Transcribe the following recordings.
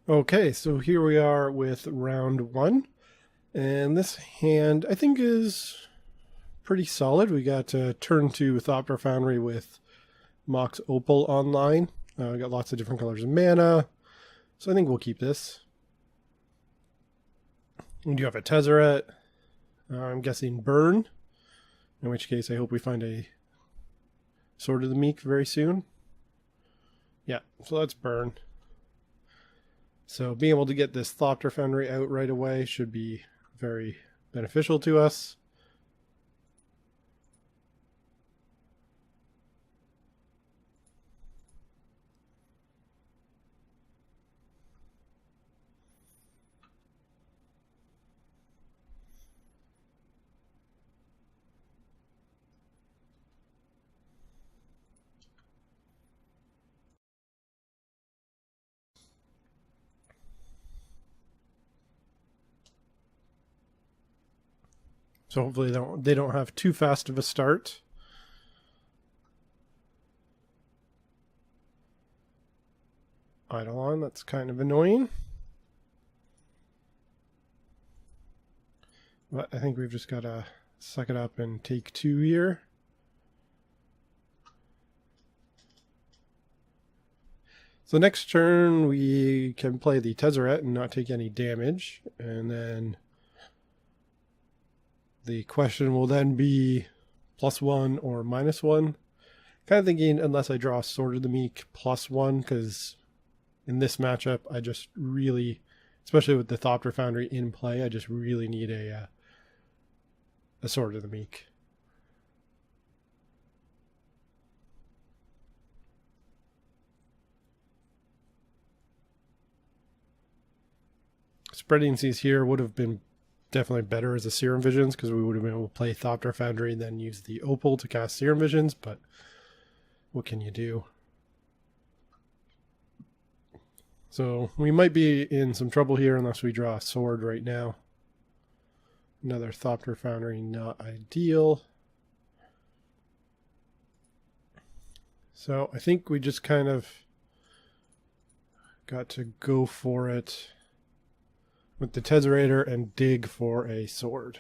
Okay, so here we are with round one, and this hand I think is pretty solid. We got turn two Thopter Foundry with Mox Opal online. We got lots of different colors of mana, so I think we'll keep this. We do have a Tezzeret. I'm guessing Burn, in which case I hope we find a Sword of the Meek very soon. Yeah, so let's Burn. So being able to get this Thopter Foundry out right away should be very beneficial to us. So hopefully they don't have too fast of a start. Eidolon, that's kind of annoying. But I think we've just got to suck it up and take two here. So next turn we can play the Tezzeret and not take any damage. And then the question will then be +1 or -1. Kind of thinking unless I draw Sword of the Meek +1, because in this matchup I just really, especially with the Thopter Foundry in play, I just really need a Sword of the Meek. Spreading Seas here would have been definitely better as a Serum Visions, because we would have been able to play Thopter Foundry and then use the Opal to cast Serum Visions, but what can you do? So we might be in some trouble here unless we draw a sword right now. Another Thopter Foundry, not ideal. So I think we just kind of got to go for it with the Tezzerator and dig for a sword.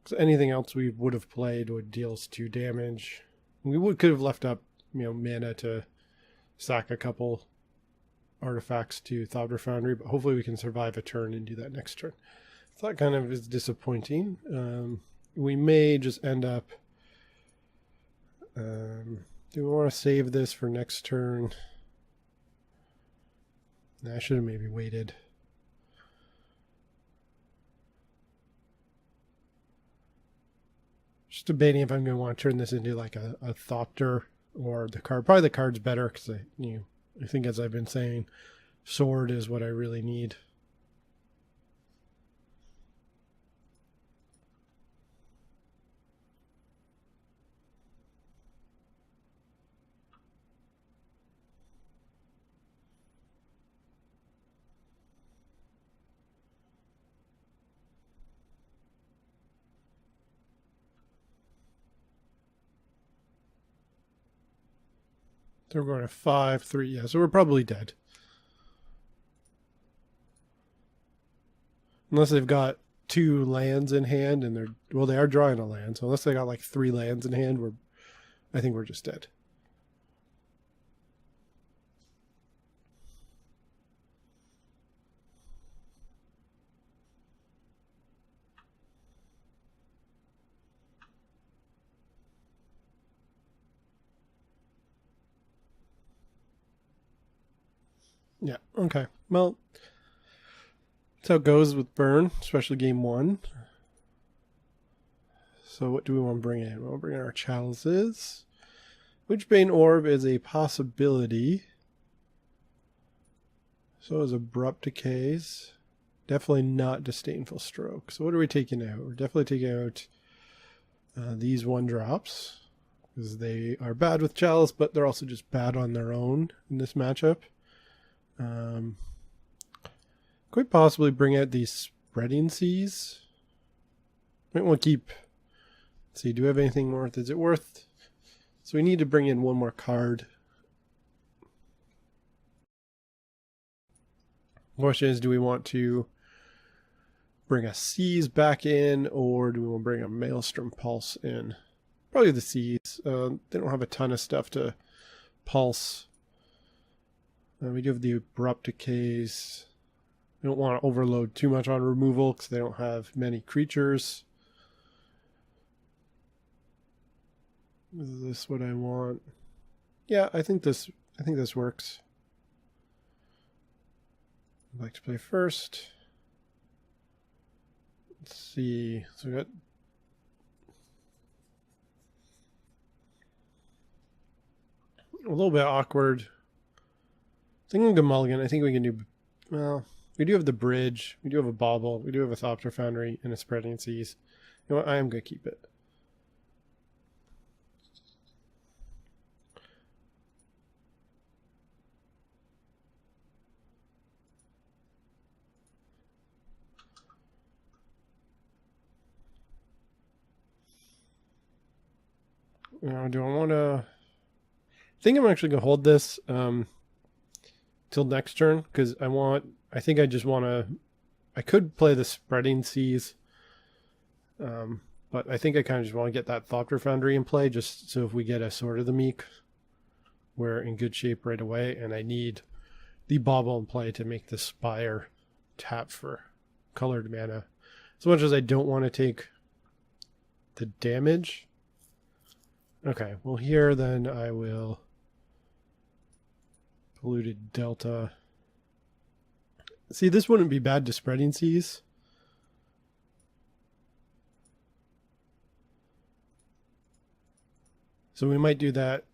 So anything else we would have played would deal us 2 damage. We could have left up, mana to sack a couple artifacts to Thopter Foundry, but hopefully we can survive a turn and do that next turn. So that kind of is disappointing. We may just end up... do we want to save this for next turn? I should have maybe waited. Just debating if I'm going to want to turn this into like a Thopter or the card. Probably the card's better because I think, as I've been saying, sword is what I really need. So we're going to 5-3. Yeah, so we're probably dead. Unless they've got 2 lands in hand and they are drawing a land. So unless they got like 3 lands in hand, I think we're just dead. Yeah, okay. Well, that's how it goes with Burn, especially game 1. So what do we want to bring in? We'll bring in our chalices. Witchbane Orb is a possibility. So is Abrupt Decays. Definitely not Disdainful Stroke. So what are we taking out? We're definitely taking out these 1-drops, because they are bad with Chalice, but they're also just bad on their own in this matchup. Quite possibly bring out these Spreading Seas. Might want to keep Let's see, do we have anything worth? Is it worth? So we need to bring in one more card. The question is, do we want to bring a Tezz back in, or do we want to bring a Maelstrom Pulse in? Probably the Tezz. They don't have a ton of stuff to pulse. We do have the Abrupt Decays. We don't want to overload too much on removal because they don't have many creatures. Is this what I want? Yeah, I think this works. I'd like to play first. Let's see. So we got a little bit awkward. I think we can mulligan. I think we can do, well, we do have the bridge. We do have a bauble. We do have a Thopter Foundry and a Spreading Seas. You know what? I am going to keep it. Do I want to... I think I'm actually going to hold this till next turn, because I think I just want to... I could play the Spreading Seas, but I think I kind of just want to get that Thopter Foundry in play, just so if we get a Sword of the Meek, we're in good shape right away, and I need the Bauble in play to make the Spire tap for colored mana. As much as I don't want to take the damage... Okay, well here then I will Polluted Delta. See, this wouldn't be bad to Spreading Seas. So we might do that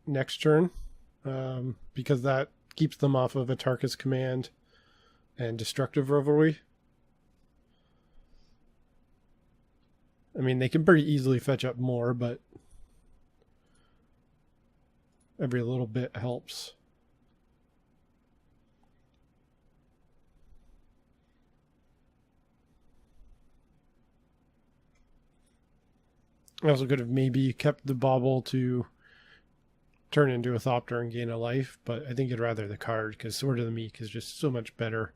next turn, because that keeps them off of Atarka's Command and Destructive Revelry. I mean, they can pretty easily fetch up more, but every little bit helps. I also could have maybe kept the Bauble to turn into a Thopter and gain a life, but I think I'd rather the card, because Sword of the Meek is just so much better.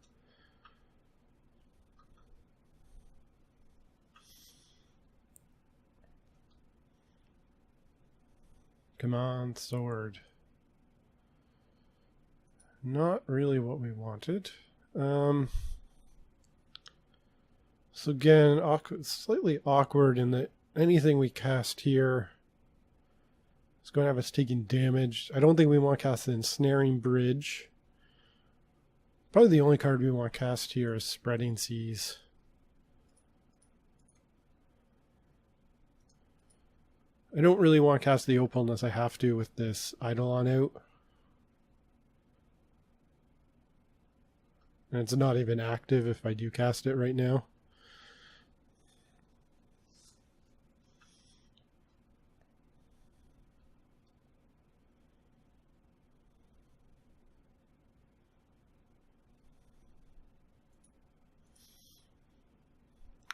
Come on, Sword. Not really what we wanted. So again, slightly awkward in that anything we cast here is going to have us taking damage. I don't think we want to cast the Ensnaring Bridge. Probably the only card we want to cast here is Spreading Seas. I don't really want to cast the Opal unless I have to with this Eidolon out. And it's not even active if I do cast it right now.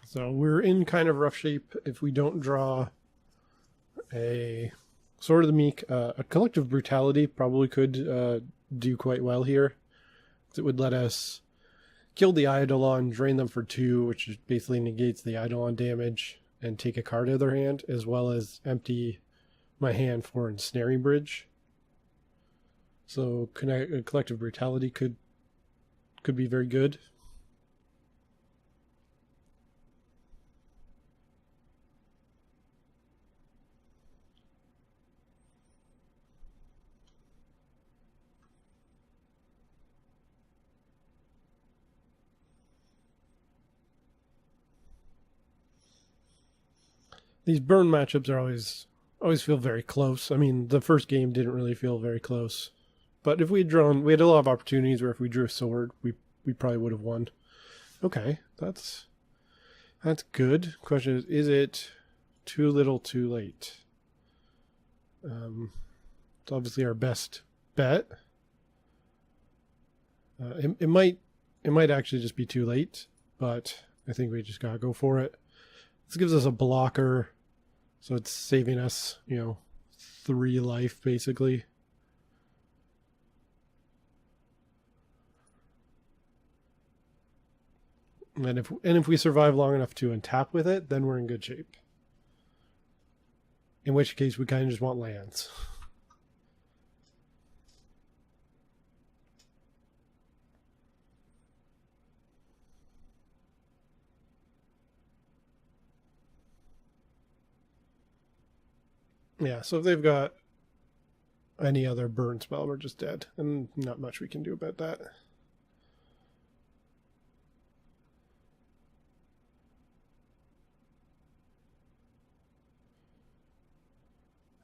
So we're in kind of rough shape if we don't draw a Sword of the Meek. A Collective Brutality probably could do quite well here. It would let us kill the Eidolon, drain them for 2, which basically negates the Eidolon damage, and take a card out of their hand, as well as empty my hand for Ensnaring Bridge. So Collective Brutality could be very good. These burn matchups are always feel very close. I mean, the first game didn't really feel very close. But if we had a lot of opportunities where if we drew a sword, we probably would have won. Okay, that's good. Question is it too little too late? It's obviously our best bet. It might actually just be too late, but I think we just gotta go for it. This gives us a blocker So it's saving us, 3 life basically. And if we survive long enough to untap with it, then we're in good shape. In which case we kind of just want lands. Yeah, so if they've got any other burn spell, we're just dead. And not much we can do about that.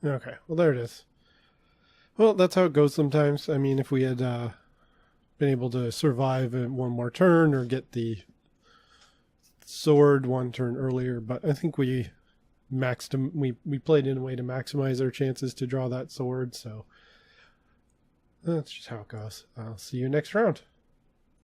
Okay, well there it is. Well, that's how it goes sometimes. I mean, if we had been able to survive in one more turn or get the sword one turn earlier, but I think we played in a way to maximize our chances to draw that sword, so that's just how it goes. I'll see you next round.